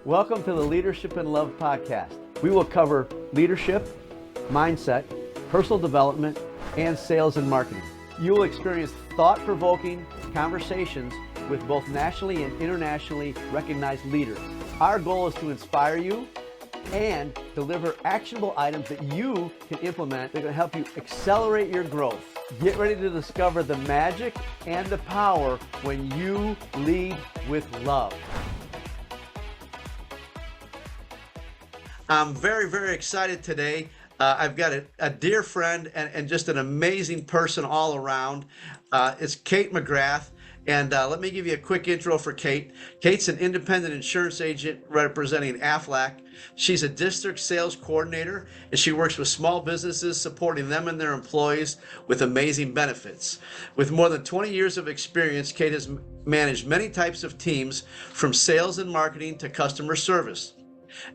Welcome to the Leadership and Love podcast. We will cover leadership, mindset, personal development, and sales and marketing. You will experience thought-provoking conversations with both nationally and internationally recognized leaders. Our goal is to inspire you and deliver actionable items that you can implement that are going to help you accelerate your growth. Get ready to discover the magic and the power when you lead with love. I'm very, very excited today. I've got a dear friend and just an amazing person all around. It's Kate McGrath. And let me give you a quick intro for Kate. Kate's an independent insurance agent representing Aflac. She's a district sales coordinator, and she works with small businesses, supporting them and their employees with amazing benefits. With more than 20 years of experience, Kate has managed many types of teams, from sales and marketing to customer service,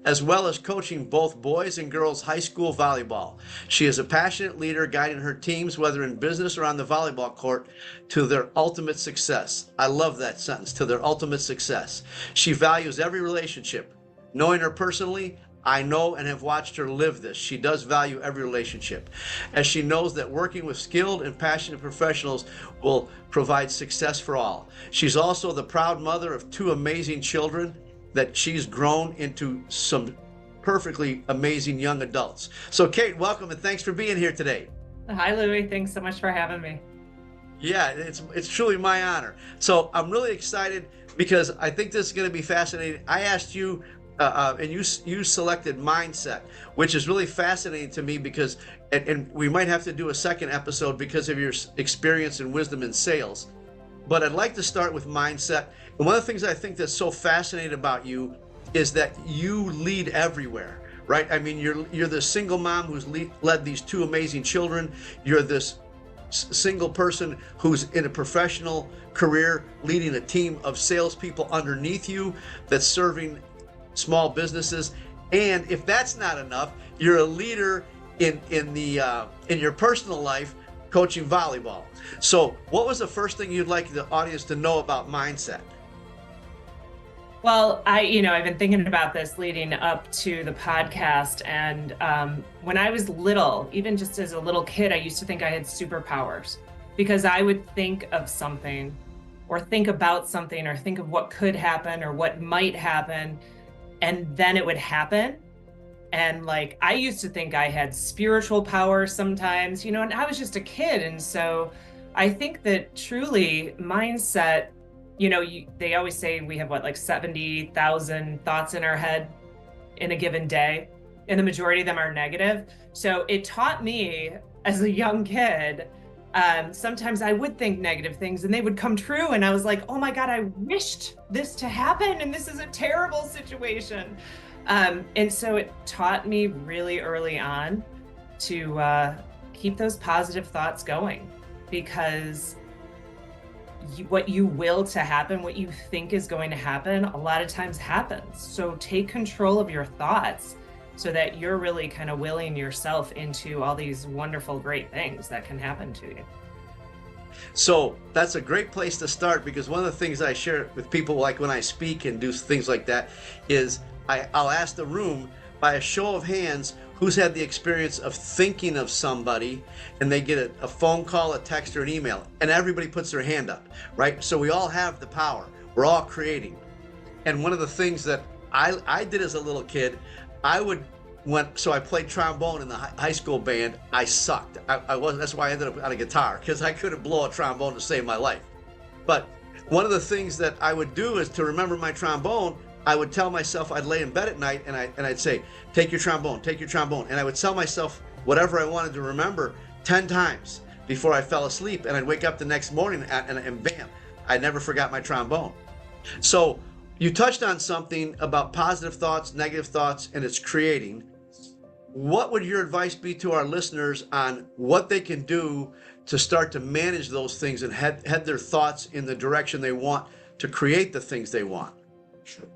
as well as coaching both boys and girls high school volleyball. She is a passionate leader, guiding her teams, whether in business or on the volleyball court, to their ultimate success. I love that sentence, to their ultimate success. She values every relationship. Knowing her personally, I know and have watched her live this. She does value every relationship, as she knows that working with skilled and passionate professionals will provide success for all. She's also the proud mother of two amazing children that she's grown into some perfectly amazing young adults. So Kate, welcome and thanks for being here today. Hi, Louie. Thanks so much for having me. Yeah, it's truly my honor. So I'm really excited because I think this is going to be fascinating. I asked you, and you selected mindset, which is really fascinating to me because, and we might have to do a second episode because of your experience and wisdom in sales. But I'd like to start with mindset. And one of the things I think that's so fascinating about you is that you lead everywhere, right? I mean, you're the single mom who's led these two amazing children. You're this single person who's in a professional career leading a team of salespeople underneath you that's serving small businesses. And if that's not enough, you're a leader in your personal life, coaching volleyball. So what was the first thing you'd like the audience to know about mindset? Well, I've been thinking about this leading up to the podcast. And when I was little, even just as a little kid, I used to think I had superpowers because I would think of something or think about something or think of what could happen or what might happen. And then it would happen. And I used to think I had spiritual power sometimes, and I was just a kid. And so I think that truly mindset, they always say we have 70,000 thoughts in our head in a given day, and the majority of them are negative. So it taught me as a young kid, sometimes I would think negative things and they would come true. And I was like, oh my God, I wished this to happen. And this is a terrible situation. And so it taught me really early on to keep those positive thoughts going, because what you will to happen, what you think is going to happen, a lot of times happens. So take control of your thoughts so that you're really kind of willing yourself into all these wonderful, great things that can happen to you. So that's a great place to start, because one of the things I share with people, like when I speak and do things like that, is I'll ask the room by a show of hands who's had the experience of thinking of somebody and they get a phone call, a text, or an email, and everybody puts their hand up, right? So we all have the power. We're all creating. And one of the things that I did as a little kid, I played trombone in the high school band. I sucked. That's why I ended up on a guitar, because I couldn't blow a trombone to save my life. But one of the things that I would do is, to remember my trombone, I would tell myself, I'd lay in bed at night and I'd say, take your trombone, take your trombone. And I would tell myself whatever I wanted to remember 10 times before I fell asleep. And I'd wake up the next morning and bam, I never forgot my trombone. So you touched on something about positive thoughts, negative thoughts, and it's creating. What would your advice be to our listeners on what they can do to start to manage those things and head their thoughts in the direction they want to create the things they want? Sure.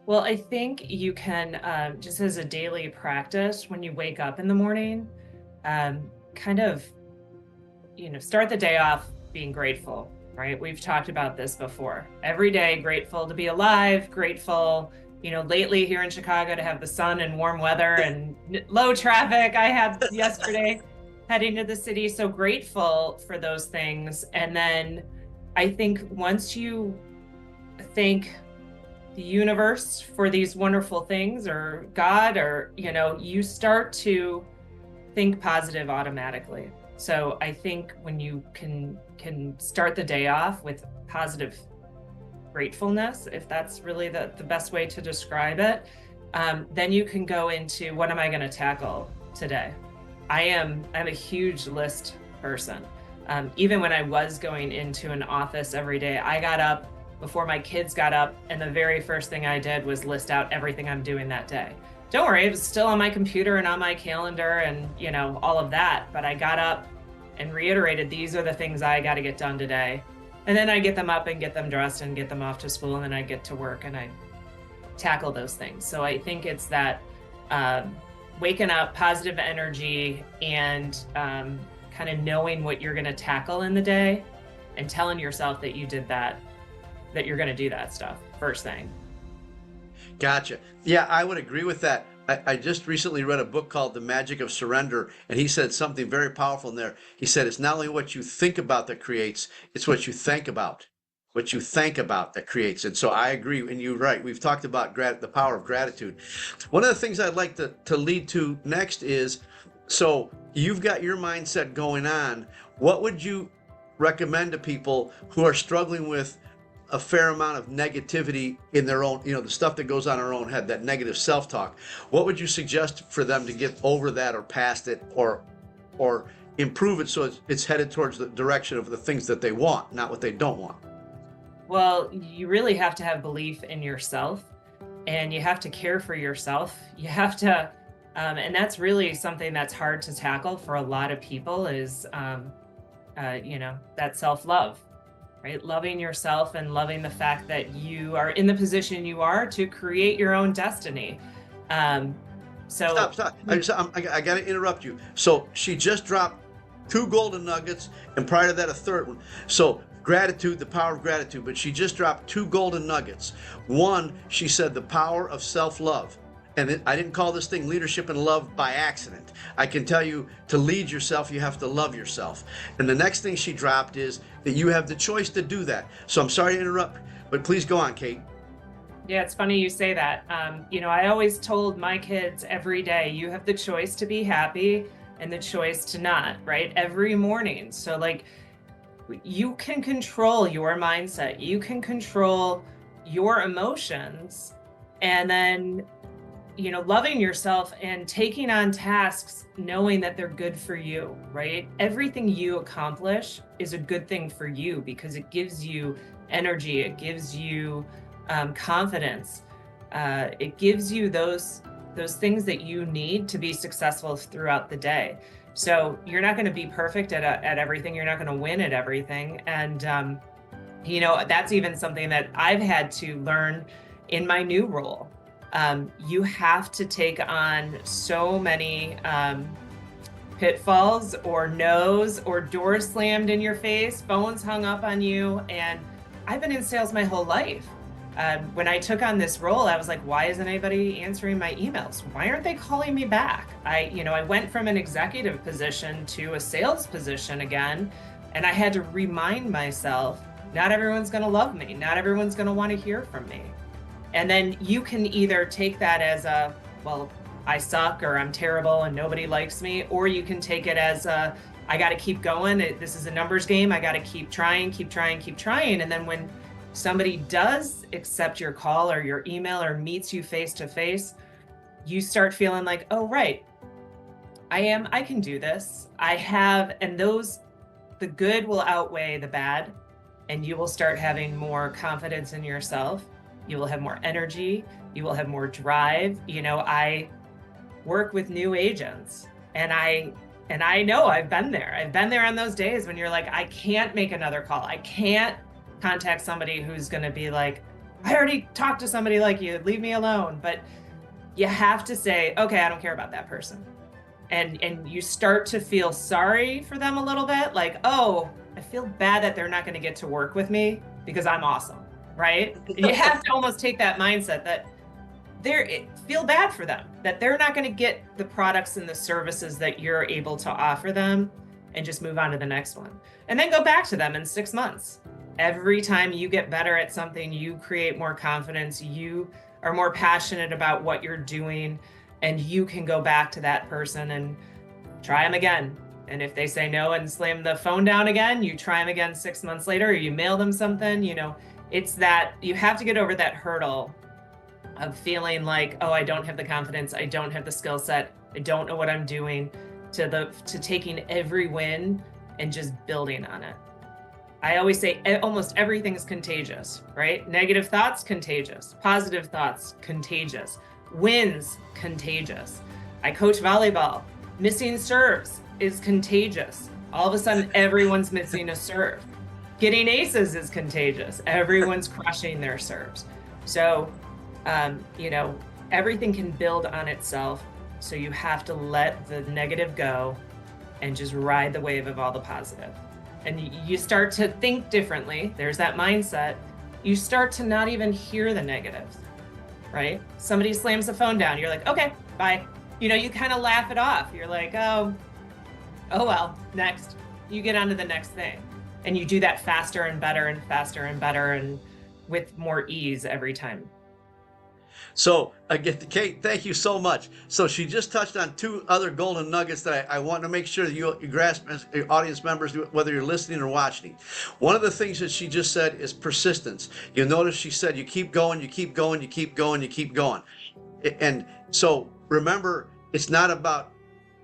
Well, I think you can, just as a daily practice, when you wake up in the morning, kind of, start the day off being grateful, right? We've talked about this before. Every day, grateful to be alive, grateful lately here in Chicago, to have the sun and warm weather and low traffic I had yesterday heading to the city. So grateful for those things. And then I think once you thank the universe for these wonderful things, or God, or, you start to think positive automatically. So I think when you can start the day off with positive gratefulness, if that's really the best way to describe it, then you can go into, what am I going to tackle today? I'm a huge list person. Even when I was going into an office every day, I got up before my kids got up, and the very first thing I did was list out everything I'm doing that day. Don't worry, it was still on my computer and on my calendar and, all of that. But I got up and reiterated, these are the things I got to get done today. And then I get them up and get them dressed and get them off to school. And then I get to work and I tackle those things. So I think it's that waking up, positive energy, and kind of knowing what you're going to tackle in the day and telling yourself that you did that you're going to do that stuff first thing. Gotcha. Yeah, I would agree with that. I just recently read a book called The Magic of Surrender, and he said something very powerful in there. He said, it's not only what you think about that creates, it's what you think about. What you think about that creates. And so I agree, and you're right. We've talked about the power of gratitude. One of the things I'd like to lead to next is, so you've got your mindset going on. What would you recommend to people who are struggling with a fair amount of negativity in their own, the stuff that goes on in our own head, that negative self-talk? What would you suggest for them to get over that, or past it, or improve it so it's headed towards the direction of the things that they want, not what they don't want? Well, you really have to have belief in yourself, and you have to care for yourself. You have to, and that's really something that's hard to tackle for a lot of people, is, that self-love. Right? Loving yourself and loving the fact that you are in the position you are to create your own destiny. Stop. I got to interrupt you. So she just dropped 2 golden nuggets, and prior to that, a third one. So gratitude, the power of gratitude, but she just dropped 2 golden nuggets. One, she said the power of self-love. And I didn't call this thing leadership and love by accident. I can tell you, to lead yourself, you have to love yourself. And the next thing she dropped is that you have the choice to do that. So I'm sorry to interrupt, but please go on, Kate. Yeah, it's funny you say that. I always told my kids every day, you have the choice to be happy and the choice to not, right? Every morning. So you can control your mindset. You can control your emotions. And then loving yourself and taking on tasks, knowing that they're good for you, right? Everything you accomplish is a good thing for you, because it gives you energy. It gives you confidence. It gives you those things that you need to be successful throughout the day. So you're not going to be perfect at everything. You're not going to win at everything. And, that's even something that I've had to learn in my new role. You have to take on so many pitfalls, or no's, or doors slammed in your face, phones hung up on you. And I've been in sales my whole life. When I took on this role, I was like, why isn't anybody answering my emails? Why aren't they calling me back? I went from an executive position to a sales position again, and I had to remind myself, not everyone's going to love me. Not everyone's going to want to hear from me. And then you can either take that as I suck, or I'm terrible and nobody likes me, or you can take it as I got to keep going. This is a numbers game. I got to keep trying. And then when somebody does accept your call or your email or meets you face to face, you start feeling like, oh, right, I can do this. And the good will outweigh the bad, and you will start having more confidence in yourself. You will have more energy. You will have more drive. I work with new agents, and I know I've been there. I've been there on those days when you're like, I can't make another call. I can't contact somebody who's going to be like, I already talked to somebody like you. Leave me alone. But you have to say, okay, I don't care about that person. And you start to feel sorry for them a little bit. Like, oh, I feel bad that they're not going to get to work with me because I'm awesome. Right? And you have to almost take that mindset that feel bad for them that they're not going to get the products and the services that you're able to offer them, and just move on to the next one. And then go back to them in 6 months. Every time you get better at something, you create more confidence, you are more passionate about what you're doing, and you can go back to that person and try them again. And if they say no and slam the phone down again, you try them again 6 months later, or you mail them something. It's that you have to get over that hurdle of feeling like, oh, I don't have the confidence, I don't have the skill set, I don't know what I'm doing, to taking every win and just building on it. I always say almost everything is contagious, right? Negative thoughts, contagious. Positive thoughts, contagious. Wins, contagious. I coach volleyball. Missing serves is contagious. All of a sudden, everyone's missing a serve. Getting aces is contagious. Everyone's crushing their serves. So, everything can build on itself. So you have to let the negative go and just ride the wave of all the positive. And you start to think differently. There's that mindset. You start to not even hear the negatives, right? Somebody slams the phone down. You're like, okay, bye. You kind of laugh it off. You're like, oh well, next. You get on to the next thing. And you do that faster and better and faster and better and with more ease every time. So again, Kate, thank you so much. So she just touched on 2 other golden nuggets that I want to make sure that you grasp as your audience members, whether you're listening or watching. One of the things that she just said is persistence. You'll notice she said you keep going, you keep going, you keep going, you keep going. And so remember, it's not about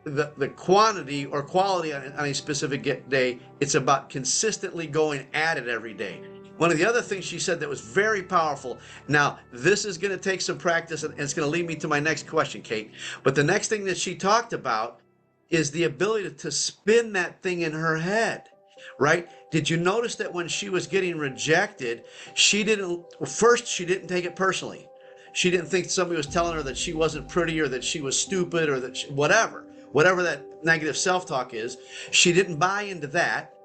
the quantity or quality on a specific day. It's about consistently going at it every day. One of the other things she said that was very powerful. Now, this is going to take some practice, and it's going to lead me to my next question, Kate. But the next thing that she talked about is the ability to spin that thing in her head, right? Did you notice that when she was getting rejected, she didn't take it personally. She didn't think somebody was telling her that she wasn't pretty or that she was stupid or that whatever that negative self-talk is. She didn't buy into that.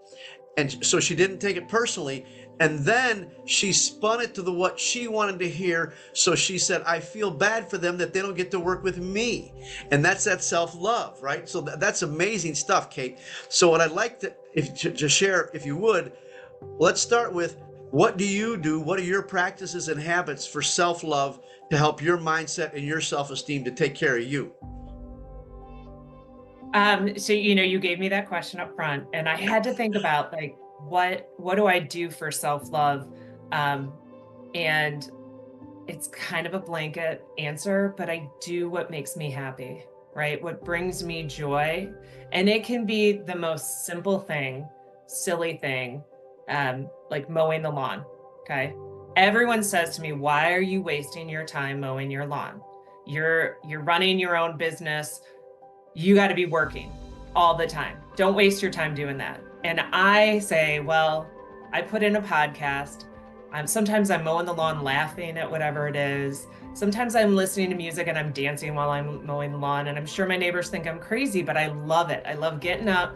And so she didn't take it personally. And then she spun it to what she wanted to hear. So she said, I feel bad for them that they don't get to work with me. And that's that self-love, right? So that's amazing stuff, Kate. So what I'd like to share, if you would, let's start with, what do you do? What are your practices and habits for self-love to help your mindset and your self-esteem to take care of you? So, you gave me that question up front, and I had to think about like, what do I do for self-love? And it's kind of a blanket answer, but I do what makes me happy, right? What brings me joy. And it can be the most simple thing, silly thing, like mowing the lawn. Okay. Everyone says to me, why are you wasting your time mowing your lawn? You're running your own business. You got to be working all the time. Don't waste your time doing that. And I say, well, I put in a podcast. Sometimes I'm mowing the lawn laughing at whatever it is. Sometimes I'm listening to music and I'm dancing while I'm mowing the lawn. And I'm sure my neighbors think I'm crazy, but I love it. I love getting up,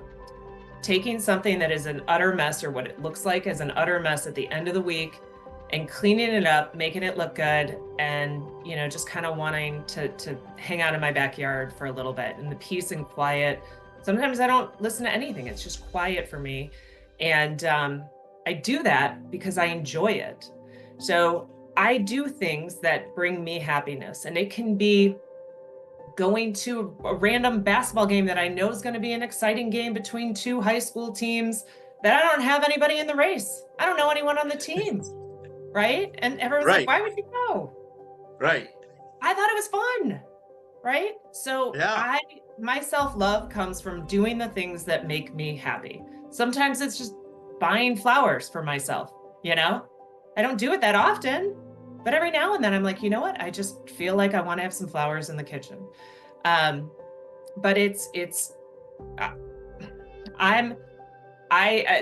taking something that is an utter mess, or what it looks like as an utter mess at the end of the week, and cleaning it up, making it look good, and just kind of wanting to hang out in my backyard for a little bit in the peace and quiet. Sometimes I don't listen to anything. It's just quiet for me. And I do that because I enjoy it. So I do things that bring me happiness, and it can be going to a random basketball game that I know is going to be an exciting game between 2 high school teams that I don't have anybody in the race. I don't know anyone on the teams, right? And everyone's like, why would you go? Right. I thought it was fun, right? So yeah. My self-love comes from doing the things that make me happy. Sometimes it's just buying flowers for myself, I don't do it that often, but every now and then I'm like, you know what? I just feel like I want to have some flowers in the kitchen. But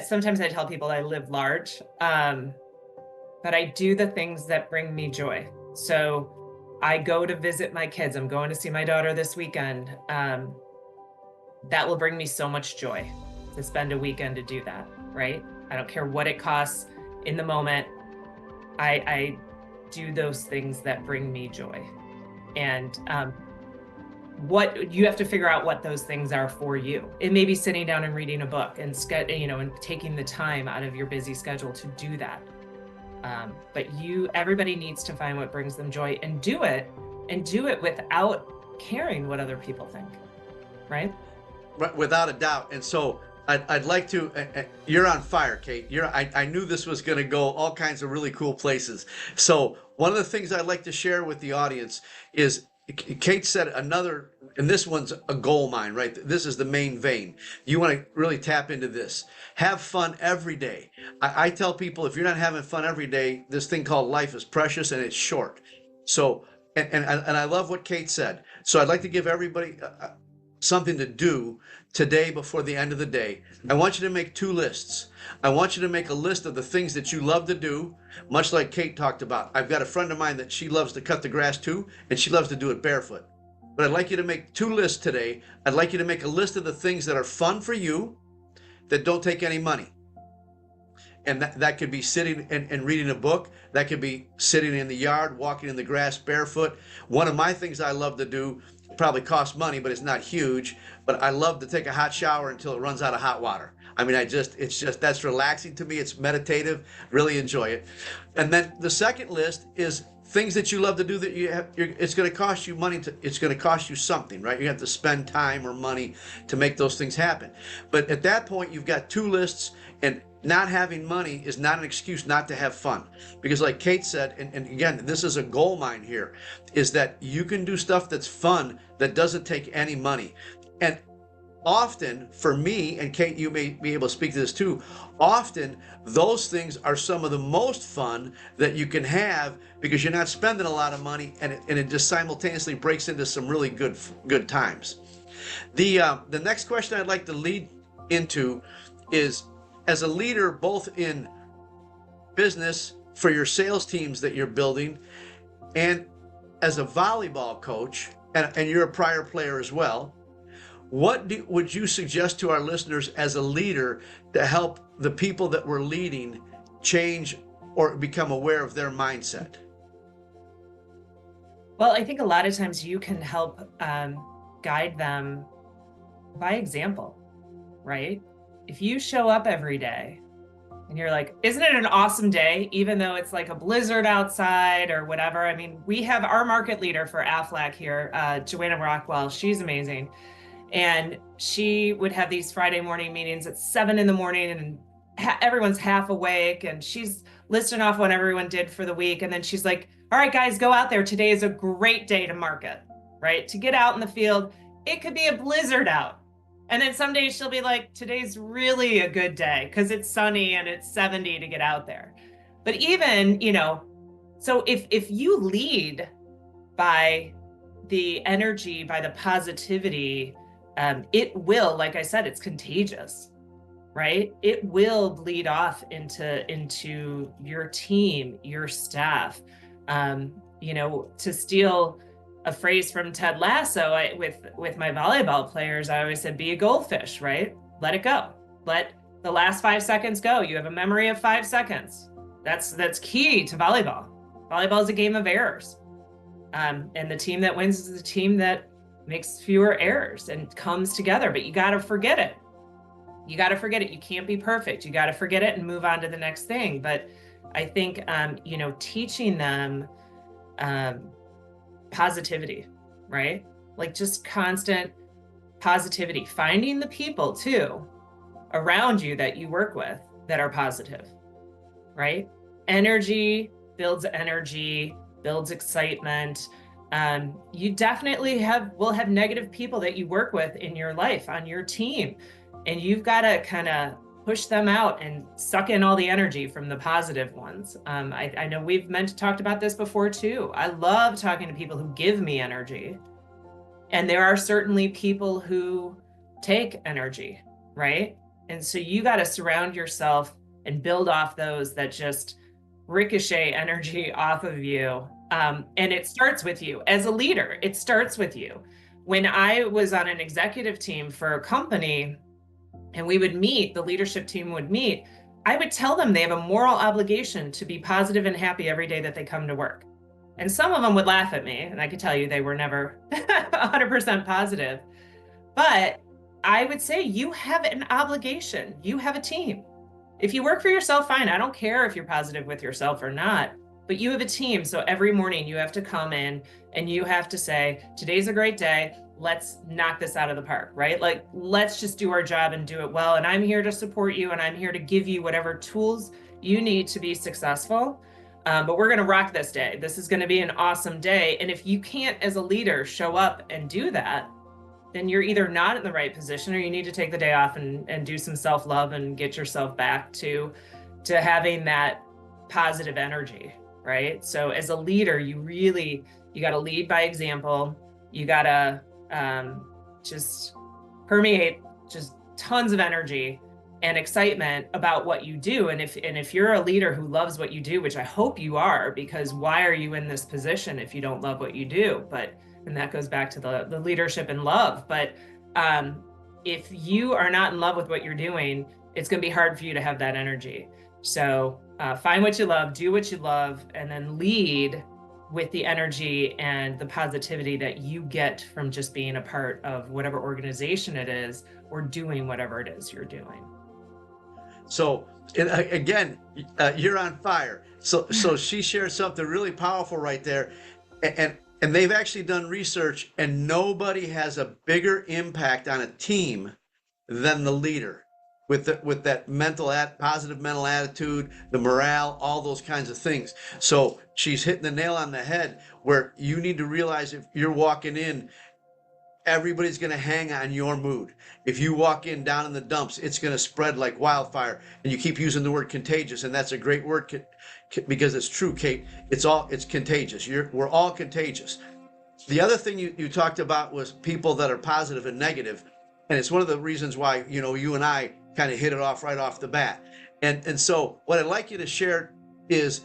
sometimes I tell people I live large, but I do the things that bring me joy. So I go to visit my kids. I'm going to see my daughter this weekend. That will bring me so much joy to spend a weekend to do that, right? I don't care what it costs in the moment. I do those things that bring me joy. And what you have to figure out what those things are for you. It may be sitting down and reading a book and and taking the time out of your busy schedule to do that. But everybody needs to find what brings them joy and do it without caring what other people think, right? Without a doubt. And so I'd like to, you're on fire, Kate. I knew this was going to go all kinds of really cool places. So one of the things I'd like to share with the audience is Kate said another, and this one's a gold mine, right? This is the main vein. You want to really tap into this. Have fun every day. I tell people, if you're not having fun every day, this thing called life is precious and it's short. So, and I love what Kate said. So I'd like to give everybody something to do today before the end of the day. I want you to make 2 lists. I want you to make a list of the things that you love to do, much like Kate talked about. I've got a friend of mine that she loves to cut the grass too, and she loves to do it barefoot. But I'd like you to make 2 lists today. I'd like you to make a list of the things that are fun for you that don't take any money. And that could be sitting and reading a book. That could be sitting in the yard, walking in the grass barefoot. One of my things I love to do, probably costs money, but it's not huge, but I love to take a hot shower until it runs out of hot water. I mean, that's relaxing to me. It's meditative, really enjoy it. And then the second list is things that you love to do that it's going to cost you money it's going to cost you something, right? You have to spend time or money to make those things happen. But at that point, you've got 2 lists, and not having money is not an excuse not to have fun. Because like Kate said, and again, this is a gold mine here, is that you can do stuff that's fun that doesn't take any money. And often, for me, and Kate, you may be able to speak to this too, often those things are some of the most fun that you can have because you're not spending a lot of money, and it just simultaneously breaks into some really good times. The next question I'd like to lead into is, as a leader, both in business for your sales teams that you're building, and as a volleyball coach, and you're a prior player as well, what would you suggest to our listeners as a leader to help the people that we're leading change or become aware of their mindset? Well, I think a lot of times you can help guide them by example, right? If you show up every day and you're like, isn't it an awesome day, even though it's like a blizzard outside or whatever? I mean, we have our market leader for Aflac here, Joanna Rockwell. She's amazing. And she would have these Friday morning meetings at 7 a.m, and everyone's half awake, and she's listing off what everyone did for the week. And then she's like, all right, guys, go out there. Today is a great day to market, right? To get out in the field. It could be a blizzard out. And then some days she'll be like, today's really a good day because it's sunny and it's 70 to get out there. But even, so if you lead by the energy, by the positivity, it will, like I said, it's contagious, right? It will bleed off into your team, your staff. To steal a phrase from Ted Lasso, with my volleyball players, I always said, be a goldfish, right? Let it go. Let the last 5 seconds go. You have a memory of 5 seconds. That's key to volleyball. Volleyball is a game of errors. And the team that wins is the team that makes fewer errors and comes together, but you got to forget it. You got to forget it. You can't be perfect. You got to forget it and move on to the next thing. But I think, teaching them positivity, right? Like just constant positivity, finding the people too around you that you work with that are positive, right? Energy builds excitement. You definitely will have negative people that you work with in your life, on your team, and you've got to kind of push them out and suck in all the energy from the positive ones. I know we've talked about this before too. I love talking to people who give me energy. And there are certainly people who take energy, right? And so you got to surround yourself and build off those that just ricochet energy off of you. And it starts with you as a leader. It starts with you. When I was on an executive team for a company, and we would meet, the leadership team would meet, I would tell them they have a moral obligation to be positive and happy every day that they come to work. And some of them would laugh at me, and I could tell you they were never 100% positive. But I would say you have an obligation. You have a team. If you work for yourself, fine. I don't care if you're positive with yourself or not, but you have a team. So every morning you have to come in and you have to say, today's a great day. Let's knock this out of the park, right? Like, let's just do our job and do it well. And I'm here to support you, and I'm here to give you whatever tools you need to be successful. But we're going to rock this day. This is going to be an awesome day. And if you can't, as a leader, show up and do that, then you're either not in the right position, or you need to take the day off and do some self-love and get yourself back to having that positive energy, right? So as a leader, you got to lead by example. You got to just permeate just tons of energy and excitement about what you do. And if you're a leader who loves what you do, which I hope you are, because why are you in this position if you don't love what you do? And that goes back to the leadership and love. But if you are not in love with what you're doing, it's going to be hard for you to have that energy. So find what you love, do what you love, and then lead with the energy and the positivity that you get from just being a part of whatever organization it is, or doing whatever it is you're doing. So again, you're on fire. So she shared something really powerful right there. And they've actually done research, and nobody has a bigger impact on a team than the leader, with that positive mental attitude, the morale, all those kinds of things. So she's hitting the nail on the head, where you need to realize if you're walking in, everybody's going to hang on your mood. If you walk in down in the dumps, it's going to spread like wildfire. And you keep using the word contagious, and that's a great word because it's true, Kate. It's contagious. We're all contagious. The other thing you talked about was people that are positive and negative, and it's one of the reasons why you and I kind of hit it off right off the bat. And so what I'd like you to share is,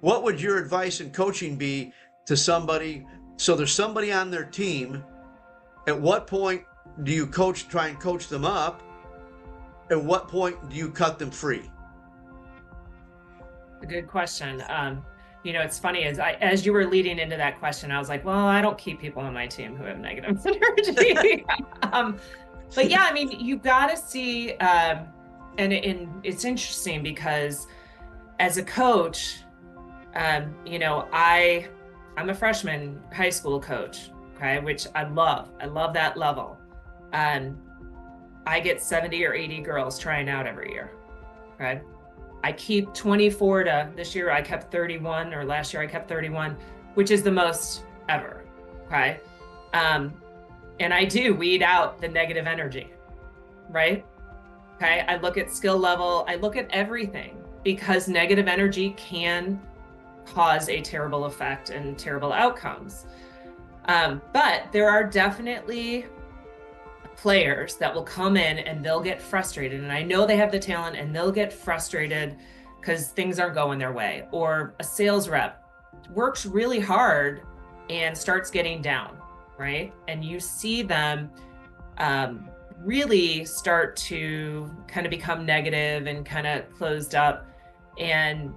what would your advice and coaching be to somebody? So there's somebody on their team. At what point do you try and coach them up? At what point do you cut them free? A good question. It's funny, as you were leading into that question, I was like, well, I don't keep people on my team who have negative energy. But yeah, I mean, you got to see, and it's interesting because as a coach, I'm a freshman high school coach. Okay, which I love that level. I get 70 or 80 girls trying out every year. Okay, I keep 24 this year I kept 31, or last year I kept 31, which is the most ever. Okay, and I do weed out the negative energy, right? Okay, I look at skill level, I look at everything, because negative energy can cause a terrible effect and terrible outcomes. But there are definitely players that will come in and they'll get frustrated. And I know they have the talent, and they'll get frustrated because things aren't going their way. Or a sales rep works really hard and starts getting down, right? And you see them really start to kind of become negative and kind of closed up. And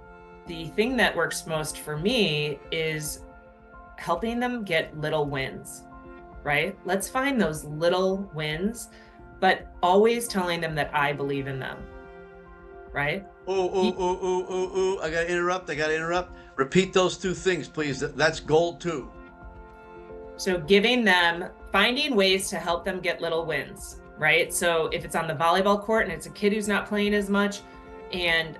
the thing that works most for me is helping them get little wins, right? Let's find those little wins, but always telling them that I believe in them, right? I gotta interrupt. Repeat those two things, please. That's gold too. So finding ways to help them get little wins, right? So if it's on the volleyball court and it's a kid who's not playing as much, and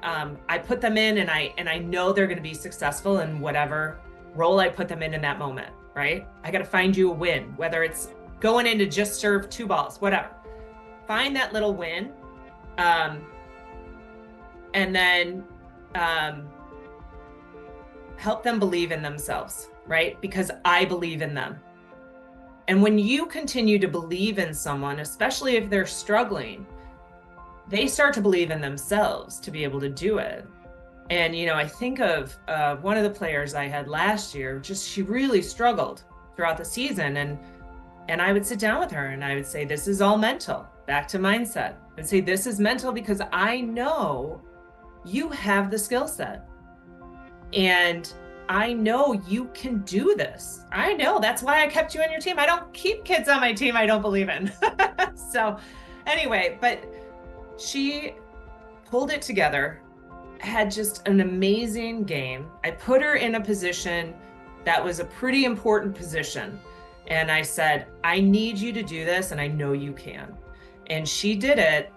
I put them in, and I know they're going to be successful in whatever role I put them in that moment, right? I got to find you a win, whether it's going in to just serve 2 balls, whatever. Find that little win, and then help them believe in themselves, right? Because I believe in them. And when you continue to believe in someone, especially if they're struggling, they start to believe in themselves to be able to do it. And, I think of one of the players I had last year, she really struggled throughout the season. And I would sit down with her and I would say, this is all mental, back to mindset. I'd say, this is mental because I know you have the skill set. And I know you can do this. I know, that's why I kept you on your team. I don't keep kids on my team I don't believe in. So anyway, but she pulled it together, had just an amazing game. I put her in a position that was a pretty important position. And I said, I need you to do this, and I know you can. And she did it.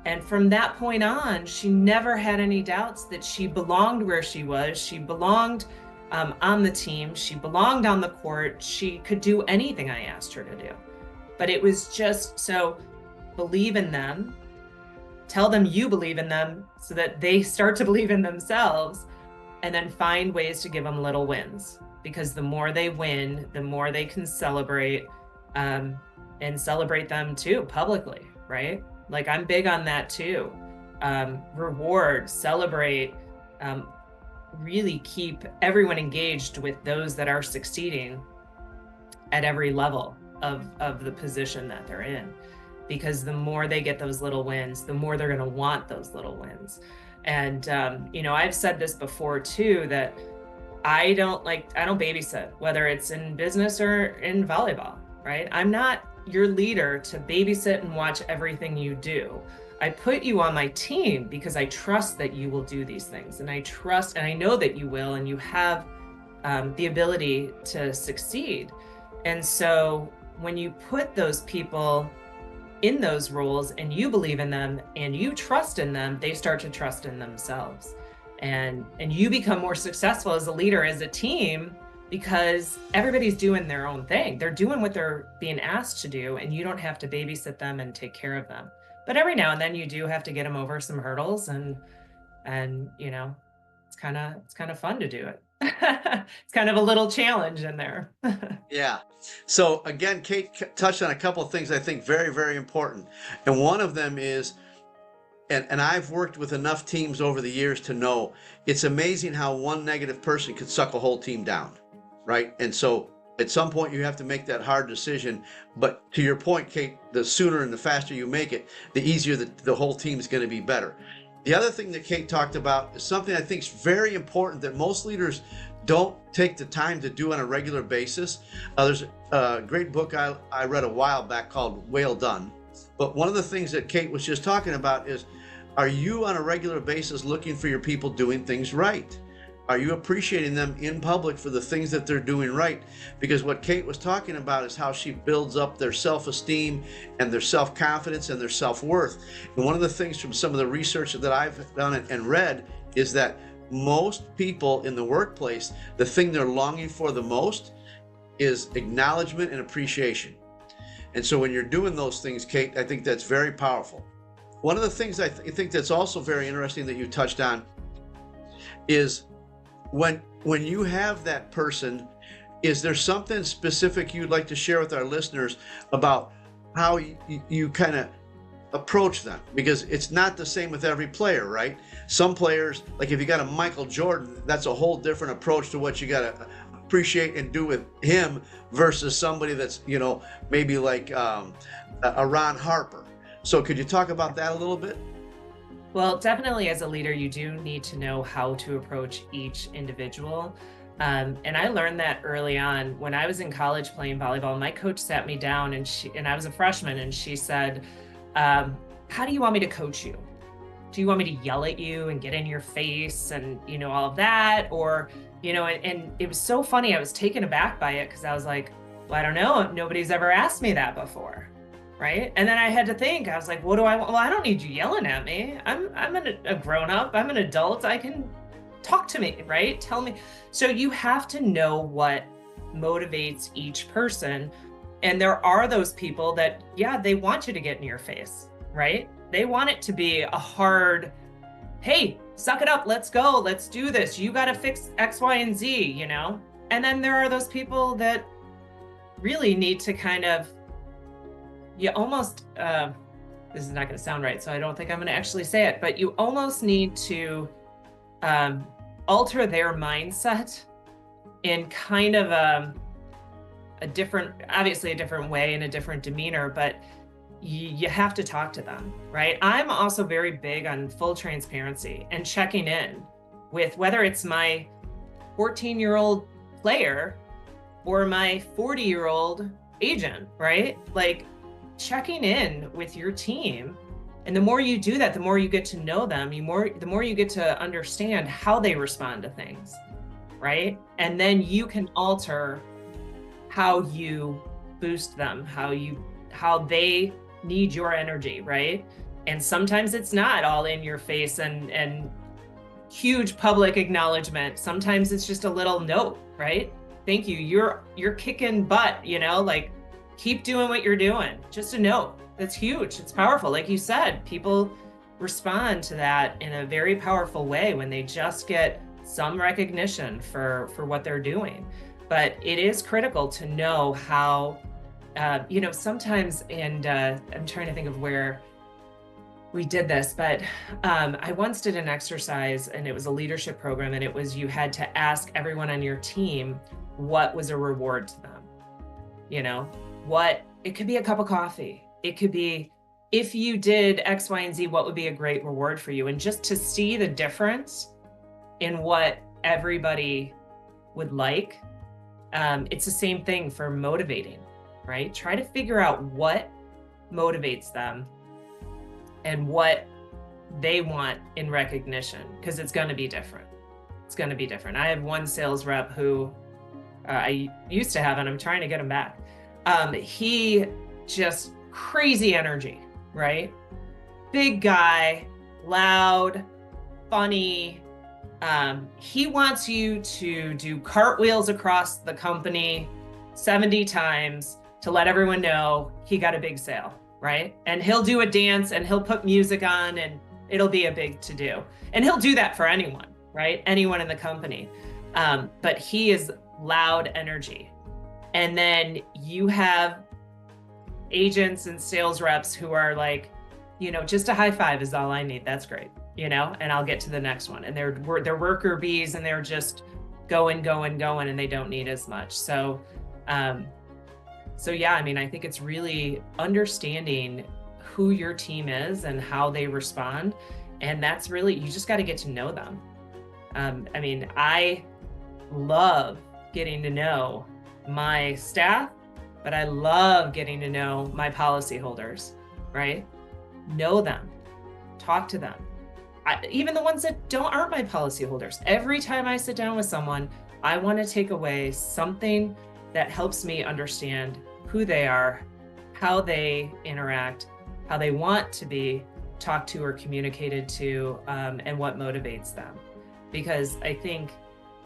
And from that point on, she never had any doubts that she belonged where she was. She belonged on the team. She belonged on the court. She could do anything I asked her to do. But it was just, so believe in them. Tell them you believe in them so that they start to believe in themselves, and then find ways to give them little wins, because the more they win, the more they can celebrate, and celebrate them too publicly, right? Like, I'm big on that too. Reward, celebrate, really keep everyone engaged with those that are succeeding at every level of the position that they're in. Because the more they get those little wins, the more they're going to want those little wins. And, I've said this before too, that I don't babysit, whether it's in business or in volleyball, right? I'm not your leader to babysit and watch everything you do. I put you on my team because I trust that you will do these things, and I trust, and I know that you will, and you have the ability to succeed. And so when you put those people in those roles and you believe in them and you trust in them, they start to trust in themselves. And you become more successful as a leader, as a team, because everybody's doing their own thing. They're doing what they're being asked to do, and you don't have to babysit them and take care of them. But every now and then you do have to get them over some hurdles, and it's kind of fun to do it. It's kind of a little challenge in there. Yeah. So again, Kate touched on a couple of things I think very, very important. And one of them is, and I've worked with enough teams over the years to know, it's amazing how one negative person could suck a whole team down, right? And so at some point you have to make that hard decision. But to your point, Kate, the sooner and the faster you make it, the easier the whole team is going to be better. The other thing that Kate talked about is something I think is very important that most leaders don't take the time to do on a regular basis. There's a great book I read a while back called Well Done. But one of the things that Kate was just talking about is, are you on a regular basis looking for your people doing things right? Are you appreciating them in public for the things that they're doing right? Because what Kate was talking about is how she builds up their self-esteem and their self-confidence and their self-worth. And one of the things from some of the research that I've done and read is that most people in the workplace, the thing they're longing for the most is acknowledgement and appreciation. And so when you're doing those things, Kate, I think that's very powerful. One of the things I think that's also very interesting that you touched on is when you have that person, is there something specific you'd like to share with our listeners about how you kind of approach them? Because it's not the same with every player, right? Some players, like if you got a Michael Jordan, that's a whole different approach to what you got to appreciate and do with him versus somebody that's, maybe like a Ron Harper. So could you talk about that a little bit? Well, definitely as a leader, you do need to know how to approach each individual. And I learned that early on when I was in college playing volleyball. My coach sat me down and I was a freshman, and she said, how do you want me to coach you? Do you want me to yell at you and get in your face and, all of that? Or, and it was so funny. I was taken aback by it because I was like, well, I don't know. Nobody's ever asked me that before. Right. And then I had to think, I was like, what do I want? Well, I don't need you yelling at me. I'm a grown up. I'm an adult. I can talk to me. Right. Tell me. So you have to know what motivates each person. And there are those people that, they want you to get in your face. Right. They want it to be a hard, hey, suck it up. Let's go. Let's do this. You got to fix X, Y, and Z, And then there are those people that really need to kind of, you almost, this is not going to sound right, so I don't think I'm going to actually say it, but you almost need to alter their mindset in kind of a different way and a different demeanor, but you have to talk to them, right? I'm also very big on full transparency and checking in with whether it's my 14-year-old player or my 40-year-old agent, right? Like checking in with your team. And the more you do that, the more you get to know them, the more you get to understand how they respond to things, right? And then you can alter how you boost them, how they need your energy, right? And sometimes it's not all in your face and huge public acknowledgement. Sometimes it's just a little note, right? Thank you. You're kicking butt, like keep doing what you're doing. Just a note. That's huge. It's powerful. Like you said, people respond to that in a very powerful way when they just get some recognition for what they're doing. But it is critical to know how, sometimes, and I'm trying to think of where we did this, but I once did an exercise, and it was a leadership program, and it was you had to ask everyone on your team what was a reward to them. It could be a cup of coffee. It could be, if you did X, Y, and Z, what would be a great reward for you? And just to see the difference in what everybody would like. It's the same thing for motivating, right? Try to figure out what motivates them and what they want in recognition, because it's going to be different. It's going to be different. I have one sales rep who I used to have, and I'm trying to get him back. He just crazy energy, right? Big guy, loud, funny. He wants you to do cartwheels across the company 70 times to let everyone know he got a big sale, right? And he'll do a dance and he'll put music on and it'll be a big to-do. And he'll do that for anyone, right? Anyone in the company. But he is loud energy. And then you have agents and sales reps who are like, just a high five is all I need. That's great. And I'll get to the next one. And they're worker bees and they're just going, and they don't need as much. So yeah, I think it's really understanding who your team is and how they respond. And that's really, you just got to get to know them. I love getting to know my staff, but I love getting to know my policyholders, right? Know them, talk to them. Even the ones that aren't my policyholders. Every time I sit down with someone, I want to take away something that helps me understand who they are, how they interact, how they want to be talked to or communicated to, and what motivates them. Because I think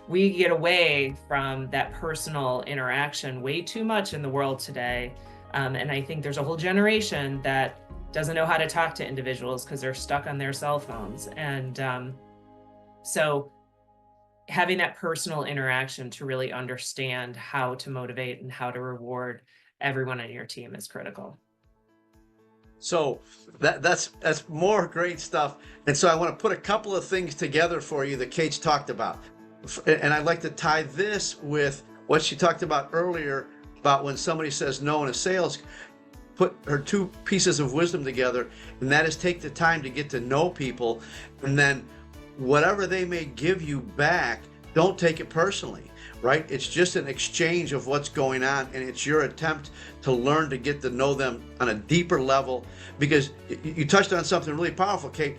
we get away from that personal interaction way too much in the world today. And I think there's a whole generation that doesn't know how to talk to individuals because they're stuck on their cell phones. And so having that personal interaction to really understand how to motivate and how to reward everyone on your team is critical. So that's more great stuff. And so I want to put a couple of things together for you that Kate's talked about. And I'd like to tie this with what she talked about earlier about when somebody says no in a sales, put her two pieces of wisdom together, and that is take the time to get to know people, and then whatever they may give you back, don't take it personally, right? It's just an exchange of what's going on, and it's your attempt to learn to get to know them on a deeper level, because you touched on something really powerful, Kate.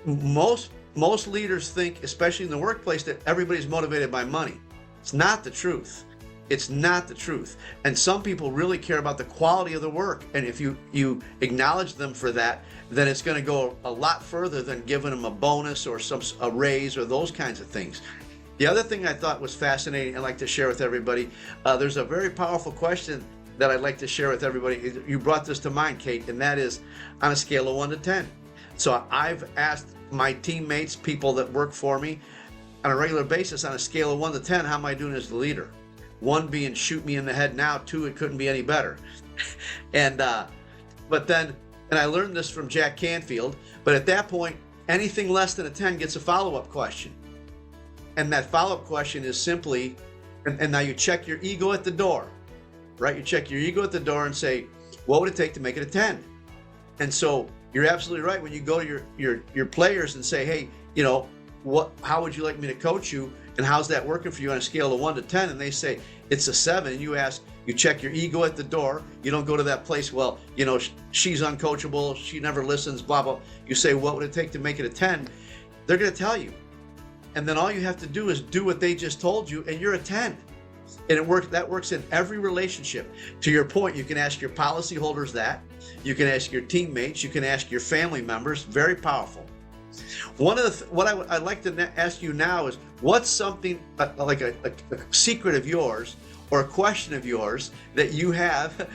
Most leaders think, especially in the workplace, that everybody's motivated by money. It's not the truth. It's not the truth. And some people really care about the quality of the work. And if you acknowledge them for that, then it's going to go a lot further than giving them a bonus or a raise or those kinds of things. The other thing I thought was fascinating I'd like to share with everybody, there's a very powerful question that I'd like to share with everybody. You brought this to mind, Kate, and that is on a scale of 1 to 10. So I've asked my teammates, people that work for me, on a regular basis on a scale of 1 to 10, how am I doing as the leader? 1 being shoot me in the head now, 2, it couldn't be any better. And I learned this from Jack Canfield, but at that point, anything less than a 10 gets a follow-up question. And that follow-up question is simply, and now you check your ego at the door, right? You check your ego at the door and say, what would it take to make it a 10? And so you're absolutely right. When you go to your players and say, hey, how would you like me to coach you? And how's that working for you on a scale of 1 to 10? And they say it's a 7. And you ask, you check your ego at the door. You don't go to that place, well, she's uncoachable, she never listens, blah, blah. You say, what would it take to make it a 10? They're going to tell you. And then all you have to do is do what they just told you, and you're a 10. And that works in every relationship. To your point, you can ask your policyholders that. You can ask your teammates. You can ask your family members. Very powerful. What I'd like to ask you now is, what's something like a secret of yours or a question of yours that you have,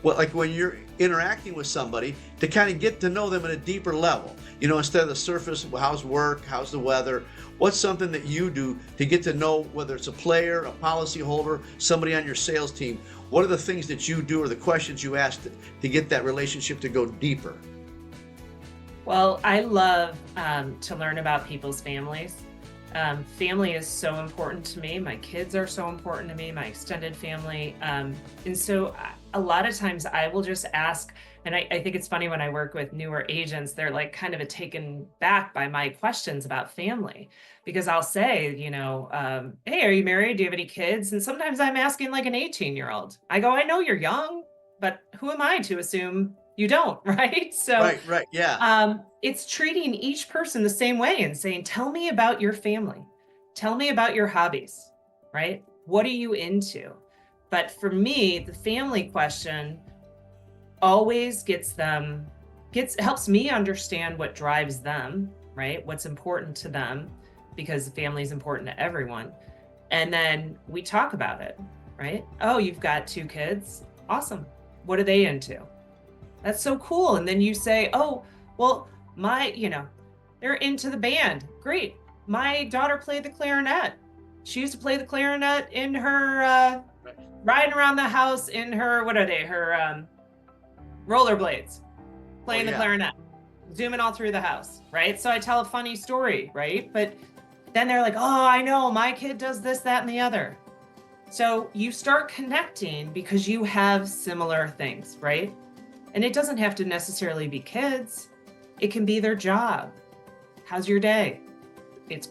like when you're interacting with somebody, to kind of get to know them at a deeper level? Instead of the surface, how's work, how's the weather? What's something that you do to get to know, whether it's a player, a policyholder, somebody on your sales team? What are the things that you do or the questions you ask to get that relationship to go deeper? Well, I love to learn about people's families. Family is so important to me. My kids are so important to me, my extended family. And so a lot of times I will just ask, and I think it's funny when I work with newer agents, they're like kind of taken back by my questions about family, because I'll say, hey, are you married? Do you have any kids? And sometimes I'm asking like an 18-year-old. I go, I know you're young, but who am I to assume you don't, right? So, right, yeah. It's treating each person the same way and saying, tell me about your family. Tell me about your hobbies, right? What are you into? But for me, the family question always helps me understand what drives them, right? What's important to them, because family is important to everyone. And then we talk about it, right? Oh, you've got 2 kids. Awesome. What are they into? That's so cool. And then you say, oh, well, they're into the band. Great. My daughter played the clarinet. She used to play the clarinet in her, riding around the house in her, what are they? Her rollerblades, playing the clarinet, zooming all through the house, right? So I tell a funny story, right? But then they're like, oh, I know, my kid does this, that, and the other. So you start connecting because you have similar things, right? And it doesn't have to necessarily be kids. It can be their job. How's your day? It's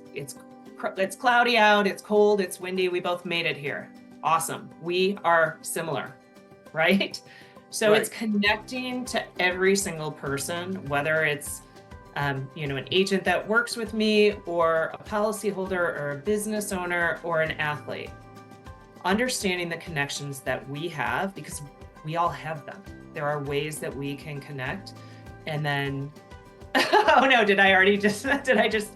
cloudy out, it's cold, it's windy, we both made it here. Awesome. We are similar, right? So It's connecting to every single person, whether it's an agent that works with me, or a policyholder, or a business owner, or an athlete. Understanding the connections that we have, because we all have them. There are ways that we can connect. And then, oh no, did I just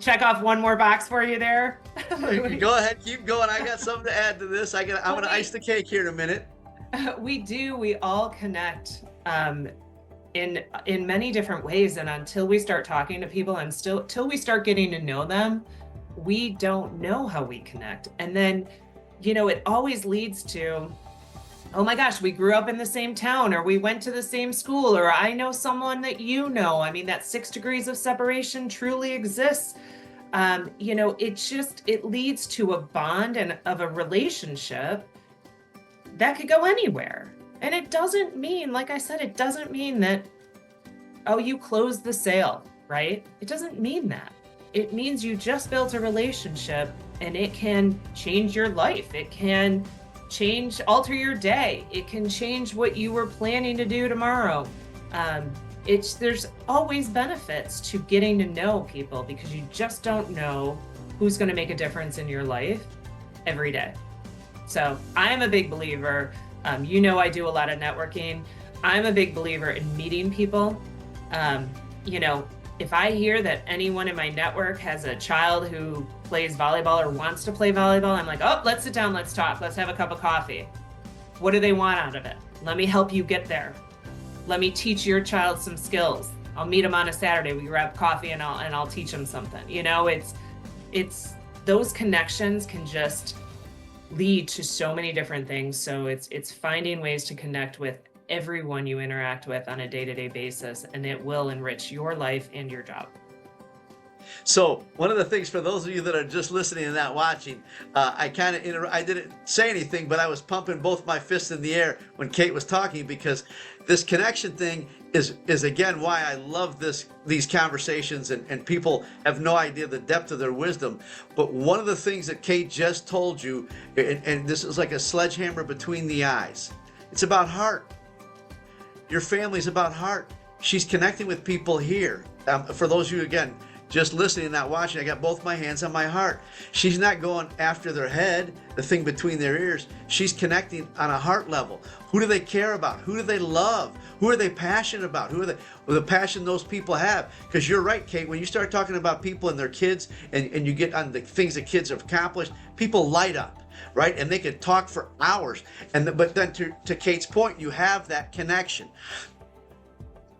check off one more box for you there? Go ahead, keep going. I got something to add to this. I'm going to ice the cake here in a minute. We all connect in many different ways. And until we start talking to people till we start getting to know them, we don't know how we connect. And then, it always leads to, oh my gosh, we grew up in the same town, or we went to the same school, or I know someone that I mean, that 6 degrees of separation truly exists. It leads to a bond and of a relationship that could go anywhere. And it doesn't mean, like I said, it doesn't mean that, oh, you closed the sale, right? It doesn't mean that. It means you just built a relationship, and it can change your life. It can alter your day. It can change what you were planning to do tomorrow. There's always benefits to getting to know people, because you just don't know who's going to make a difference in your life every day. So I am a big believer. I do a lot of networking. I'm a big believer in meeting people. If I hear that anyone in my network has a child who plays volleyball or wants to play volleyball, I'm like, oh, let's sit down, let's talk, let's have a cup of coffee. What do they want out of it? Let me help you get there. Let me teach your child some skills. I'll meet them on a Saturday. We grab coffee and I'll teach them something. It's those connections can just lead to so many different things. So it's finding ways to connect with everyone you interact with on a day-to-day basis, and it will enrich your life and your job. So one of the things for those of you that are just listening and not watching, I didn't say anything, but I was pumping both my fists in the air when Kate was talking, because this connection thing is again why I love these conversations, and people have no idea the depth of their wisdom. But one of the things that Kate just told you, and this is like a sledgehammer between the eyes, it's about heart. Your family's about heart. She's connecting with people here. For those of you, again, just listening and not watching, I got both my hands on my heart. She's not going after their head, the thing between their ears. She's connecting on a heart level. Who do they care about? Who do they love? Who are they passionate about? Who are the passion those people have? Because you're right, Kate, when you start talking about people and their kids, and you get on the things that kids have accomplished, people light up, right? And they could talk for hours. But then to Kate's point, you have that connection.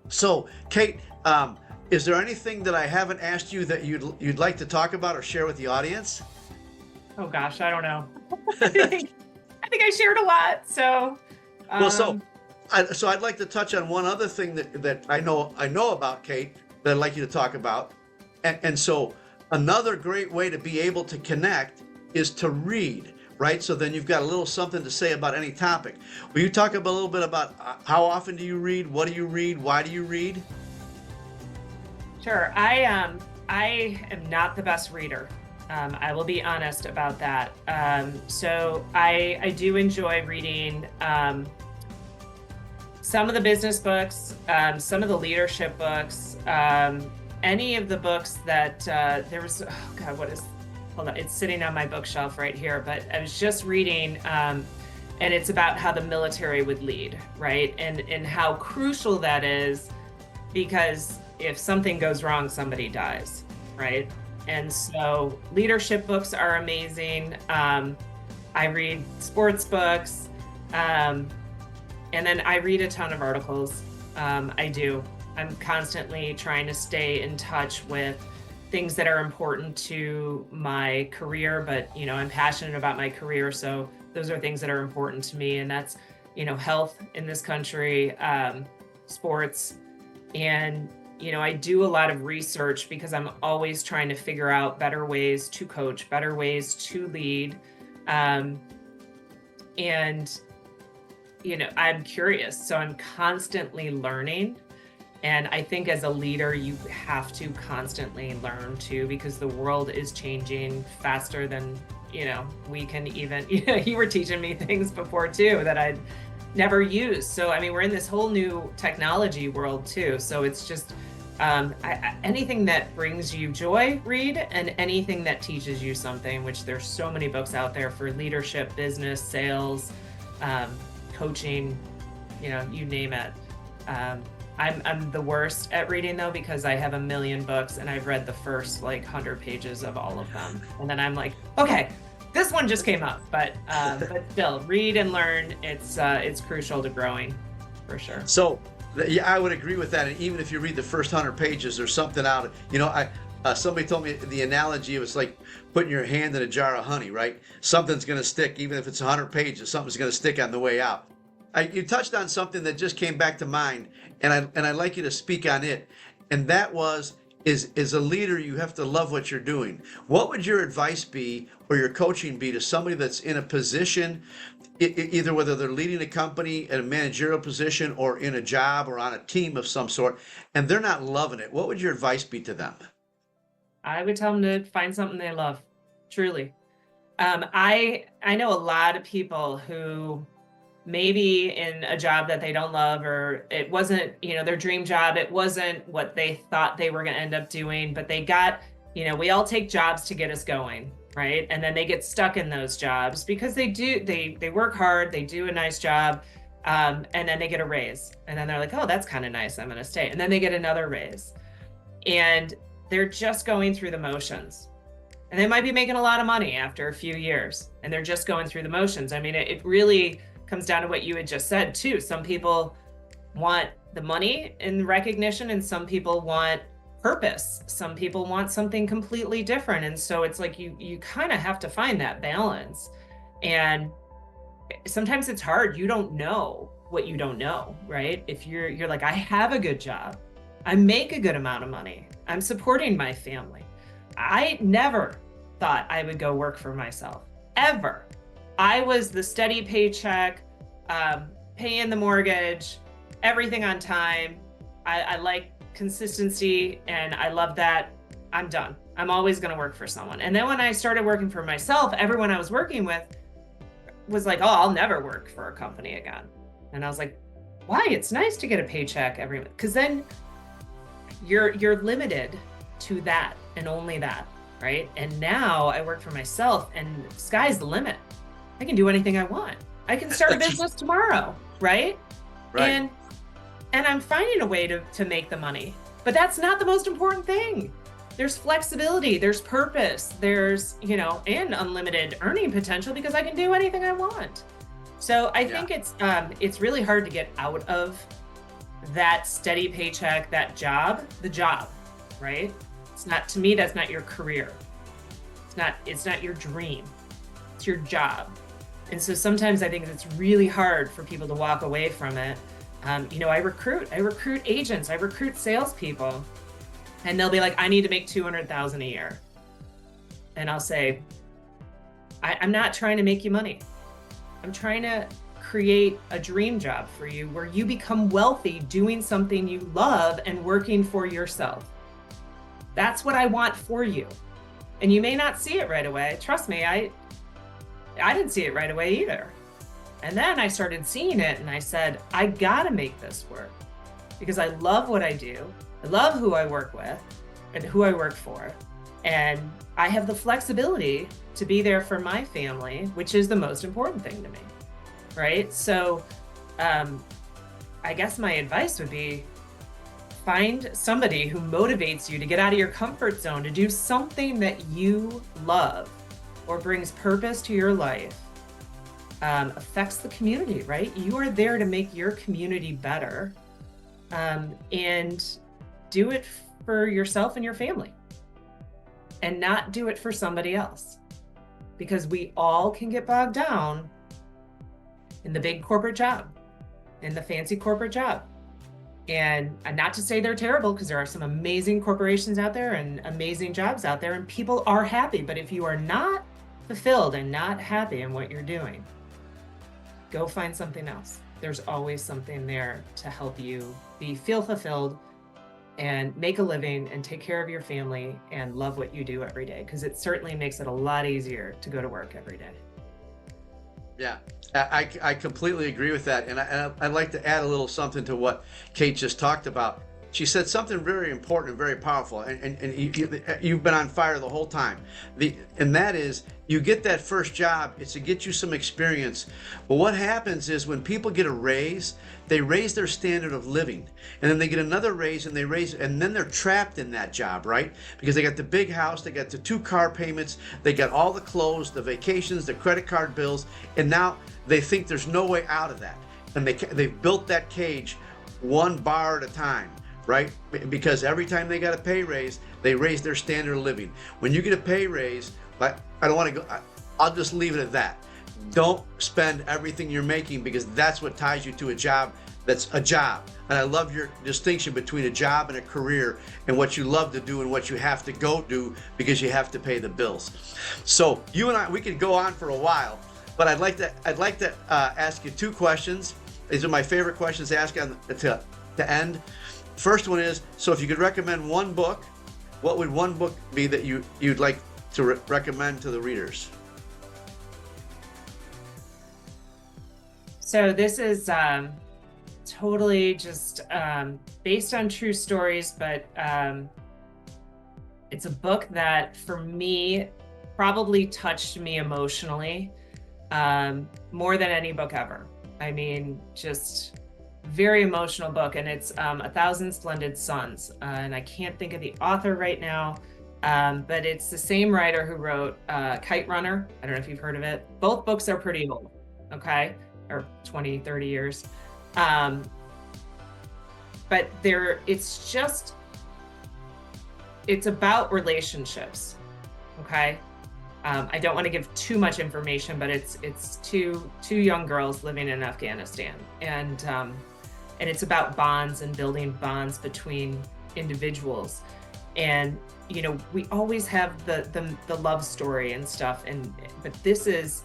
So, Kate, is there anything that I haven't asked you that you'd like to talk about or share with the audience? Oh gosh, I don't know. I think I shared a lot. So, so I'd like to touch on one other thing that I know about, Kate, that I'd like you to talk about. And so another great way to be able to connect is to read, right? So then you've got a little something to say about any topic. Will you talk a little bit about how often do you read? What do you read? Why do you read? Sure. I am not the best reader. I will be honest about that. So I do enjoy reading some of the business books, some of the leadership books, any of the books that there was. Oh God, hold on, it's sitting on my bookshelf right here. But I was just reading, and it's about how the military would lead, right? And how crucial that is, because if something goes wrong, somebody dies, right? And so leadership books are amazing. I read sports books, and then I read a ton of articles. I do. I'm constantly trying to stay in touch with things that are important to my career, but I'm passionate about my career, so those are things that are important to me, and that's health in this country, sports, and I do a lot of research because I'm always trying to figure out better ways to coach, better ways to lead. And, I'm curious. So I'm constantly learning. And I think as a leader, you have to constantly learn too, because the world is changing faster than, we can even, you were teaching me things before too that I'd never used. So, we're in this whole new technology world too. So it's just, anything that brings you joy, read, and anything that teaches you something, which there's so many books out there for leadership, business, sales, coaching, you name it. I'm the worst at reading though, because I have a million books and I've read the first 100 pages of all of them. And then I'm like, okay, this one just came up, but still read and learn. It's crucial to growing for sure. So yeah, I would agree with that. And even if you read the first 100 pages, there's something out. Somebody told me the analogy. It was like putting your hand in a jar of honey, right? Something's going to stick, even if it's 100 pages. Something's going to stick on the way out. You touched on something that just came back to mind, and I'd like you to speak on it. And that is a leader, you have to love what you're doing. What would your advice be, or your coaching be, to somebody that's in a position, either whether they're leading a company in a managerial position or in a job or on a team of some sort, and they're not loving it? What would your advice be to them? I would tell them to find something they love, truly. I know a lot of people who maybe in a job that they don't love, or it wasn't, their dream job, it wasn't what they thought they were going to end up doing, but they got, we all take jobs to get us going, right? And then they get stuck in those jobs because they work hard, they do a nice job, and then they get a raise. And then they're like, oh, that's kind of nice, I'm going to stay. And then they get another raise. And they're just going through the motions. And they might be making a lot of money after a few years, and they're just going through the motions. It really comes down to what you had just said too. Some people want the money and recognition, and some people want purpose. Some people want something completely different. And so it's like you kind of have to find that balance. And sometimes it's hard. You don't know what you don't know, right? If you're like, I have a good job, I make a good amount of money, I'm supporting my family, I never thought I would go work for myself, ever. I was the steady paycheck, paying the mortgage, everything on time. I like consistency and I love that. I'm done. I'm always going to work for someone. And then when I started working for myself, everyone I was working with was like, oh, I'll never work for a company again. And I was like, why? It's nice to get a paycheck every month, because then you're limited to that and only that, right? And now I work for myself and sky's the limit. I can do anything I want. I can start a business tomorrow, right? Right. And I'm finding a way to make the money. But that's not the most important thing. There's flexibility, there's purpose, there's, and unlimited earning potential because I can do anything I want. So I think it's really hard to get out of that steady paycheck, that job, the job, right? It's not, to me, that's not your career. It's not your dream. It's your job. And so sometimes I think it's really hard for people to walk away from it. I recruit agents, I recruit salespeople, and they'll be like, I need to make $200,000 a year. And I'll say, I'm not trying to make you money. I'm trying to create a dream job for you where you become wealthy doing something you love and working for yourself. That's what I want for you. And you may not see it right away. Trust me, I didn't see it right away either. And then I started seeing it and I said, I gotta make this work because I love what I do. I love who I work with and who I work for. And I have the flexibility to be there for my family, which is the most important thing to me, right? So I guess my advice would be find somebody who motivates you to get out of your comfort zone, to do something that you love or brings purpose to your life, affects the community, right? You are there to make your community better, and do it for yourself and your family and not do it for somebody else, because we all can get bogged down in the big corporate job, in the fancy corporate job. And not to say they're terrible, because there are some amazing corporations out there and amazing jobs out there and people are happy. But if you are not fulfilled and not happy in what you're doing, go find something else. There's always something there to help you feel fulfilled and make a living and take care of your family and love what you do every day, because it certainly makes it a lot easier to go to work every day. Yeah, I completely agree with that. And I'd like to add a little something to what Kate just talked about. She said something very important and very powerful, and you've been on fire the whole time. And that is, you get that first job, it's to get you some experience. But what happens is when people get a raise, they raise their standard of living. And then they get another raise and and then they're trapped in that job, right? Because they got the big house, they got the 2 car payments, they got all the clothes, the vacations, the credit card bills, and now they think there's no way out of that. And they've built that cage one bar at a time. Right? Because every time they got a pay raise, they raise their standard of living. When you get a pay raise, I don't want to go, I'll just leave it at that. Don't spend everything you're making, because that's what ties you to a job that's a job. And I love your distinction between a job and a career, and what you love to do and what you have to go do because you have to pay the bills. So you and I, we could go on for a while, but I'd like to ask you 2 questions. These are my favorite questions to ask to end. First one is, so if you could recommend one book, what would one book be that you'd like to recommend to the readers? So this is totally just based on true stories, but it's a book that for me probably touched me emotionally more than any book ever. I mean, just very emotional book, and it's 1,000 Splendid Suns, and I can't think of the author right now, but it's the same writer who wrote Kite Runner. I don't know if you've heard of it. Both books are pretty old, okay, or 20, 30 years, but it's about relationships, okay? I don't want to give too much information, but it's two young girls living in Afghanistan, and it's about bonds and building bonds between individuals. And we always have the love story and stuff, but this is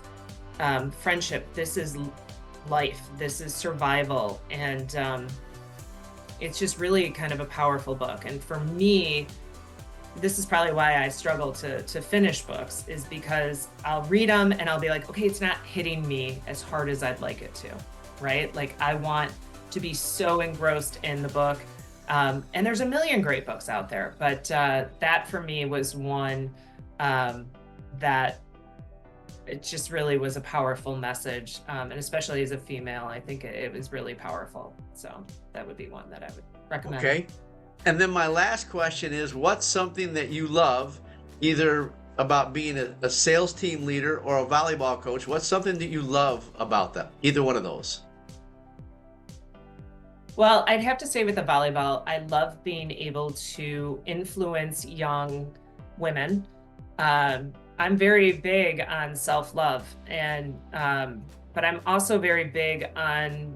friendship, this is life, this is survival, and it's just really kind of a powerful book. And for me, this is probably why I struggle to finish books, is because I'll read them and I'll be like, okay, it's not hitting me as hard as I'd like it to, right? Like, I want to be so engrossed in the book. And there's a million great books out there, but that for me was one that it just really was a powerful message. And especially as a female, I think it was really powerful. So that would be one that I would recommend. Okay. And then my last question is, what's something that you love, either about being a sales team leader or a volleyball coach? What's something that you love about them? Either one of those. Well, I'd have to say with the volleyball, I love being able to influence young women. I'm very big on self-love, but I'm also very big on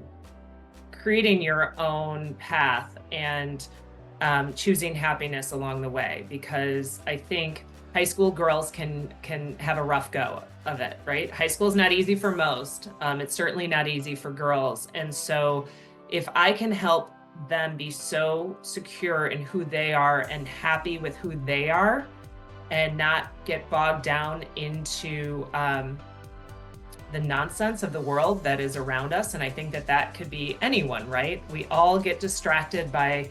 creating your own path and choosing happiness along the way, because I think high school girls can have a rough go of it, right? High school is not easy for most. It's certainly not easy for girls. And so if I can help them be so secure in who they are and happy with who they are, and not get bogged down into the nonsense of the world that is around us. And I think that could be anyone, right? We all get distracted by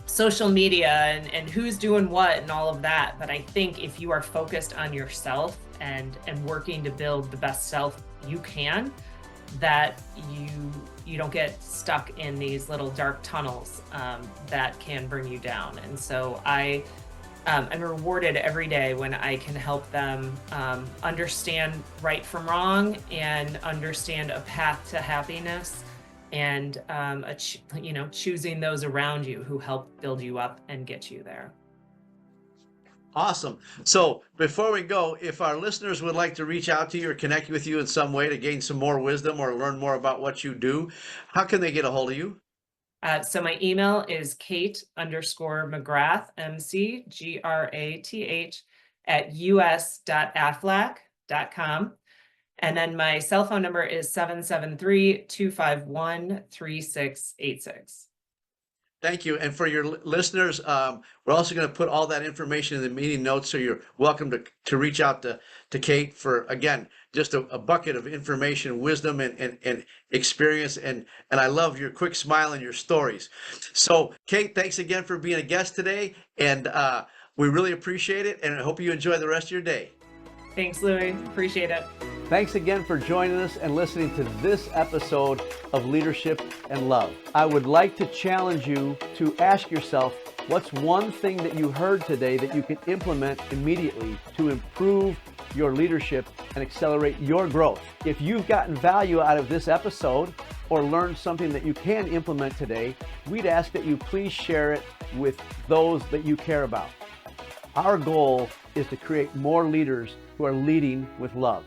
social media and who's doing what and all of that. But I think if you are focused on yourself and working to build the best self you can, that you don't get stuck in these little dark tunnels that can bring you down. And so I'm rewarded every day when I can help them understand right from wrong and understand a path to happiness, and choosing those around you who help build you up and get you there. Awesome. So before we go, if our listeners would like to reach out to you or connect with you in some way to gain some more wisdom or learn more about what you do, how can they get a hold of you? So my email is Kate_McGrath, MCGRATH @us.aflac.com. And then my cell phone number is 773-251-3686. Thank you. And for your listeners, we're also going to put all that information in the meeting notes, so you're welcome to reach out to Kate for, again, just a bucket of information, wisdom, and experience. And I love your quick smile and your stories. So, Kate, thanks again for being a guest today. And we really appreciate it. And I hope you enjoy the rest of your day. Thanks, Louie. Appreciate it. Thanks again for joining us and listening to this episode of Leadership and Love. I would like to challenge you to ask yourself, what's one thing that you heard today that you can implement immediately to improve your leadership and accelerate your growth? If you've gotten value out of this episode or learned something that you can implement today, we'd ask that you please share it with those that you care about. Our goal is to create more leaders who are leading with love.